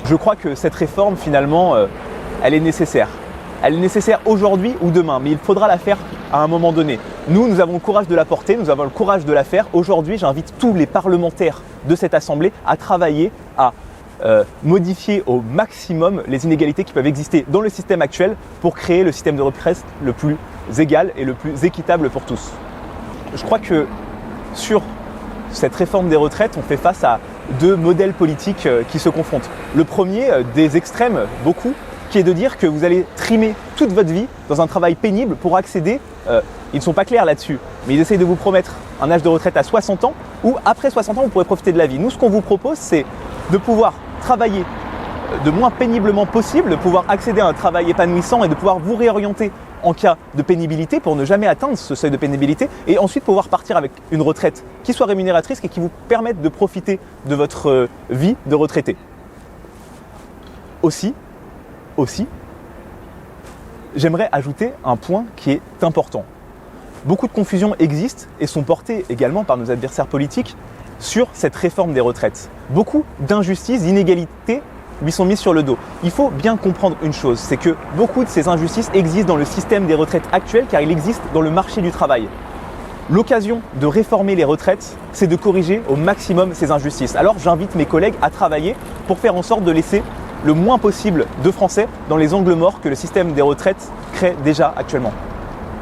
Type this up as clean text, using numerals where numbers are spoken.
Je crois que cette réforme, finalement, elle est nécessaire. Elle est nécessaire aujourd'hui ou demain, mais il faudra la faire à un moment donné. Nous avons le courage de la porter, nous avons le courage de la faire. Aujourd'hui, j'invite tous les parlementaires de cette Assemblée à travailler, à modifier au maximum les inégalités qui peuvent exister dans le système actuel pour créer le système de retraite le plus égal et le plus équitable pour tous. Je crois que sur cette réforme des retraites, on fait face à deux modèles politiques qui se confrontent. Le premier, des extrêmes, beaucoup, qui est de dire que vous allez trimer toute votre vie dans un travail pénible pour accéder, ils ne sont pas clairs là-dessus, mais ils essayent de vous promettre un âge de retraite à 60 ans ou après 60 ans, vous pourrez profiter de la vie. Nous, ce qu'on vous propose, c'est de pouvoir travailler de moins péniblement possible, de pouvoir accéder à un travail épanouissant et de pouvoir vous réorienter en cas de pénibilité pour ne jamais atteindre ce seuil de pénibilité et ensuite pouvoir partir avec une retraite qui soit rémunératrice et qui vous permette de profiter de votre vie de retraité. Aussi, j'aimerais ajouter un point qui est important. Beaucoup de confusions existent et sont portées également par nos adversaires politiques sur cette réforme des retraites. Beaucoup d'injustices, d'inégalités lui sont mises sur le dos. Il faut bien comprendre une chose, c'est que beaucoup de ces injustices existent dans le système des retraites actuel car il existe dans le marché du travail. L'occasion de réformer les retraites, c'est de corriger au maximum ces injustices. Alors j'invite mes collègues à travailler pour faire en sorte de laisser le moins possible de Français dans les angles morts que le système des retraites crée déjà actuellement.